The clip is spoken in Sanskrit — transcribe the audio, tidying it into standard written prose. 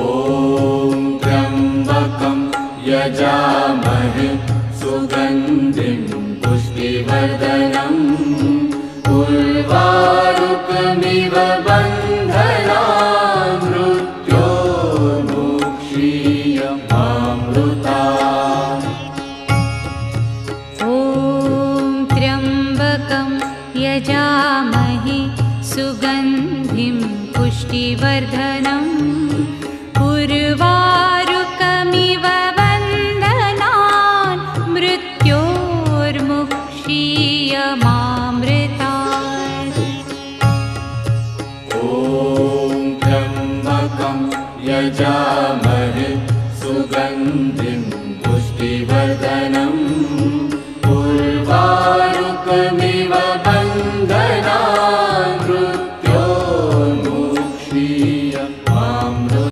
ॐ त्र्यम्बकं यजामहे सुगन्धिं पुष्टिवर्धनम् उर्वारुकमिव बन्धनान् मृत्योर्मुक्षीयमामृतात्। ॐ त्र्यम्बकं यजामहे सुगन्धिं पुष्टिवर्धनम् उर्वारुकमिव बन्धनान् मृत्योर्मुक्षीयमामृतात्। ॐ त्र्यम्बकं यजामहे सुगन्धिं पुष्टिवर्धनम् उर्वारुकमिव बन्धनान्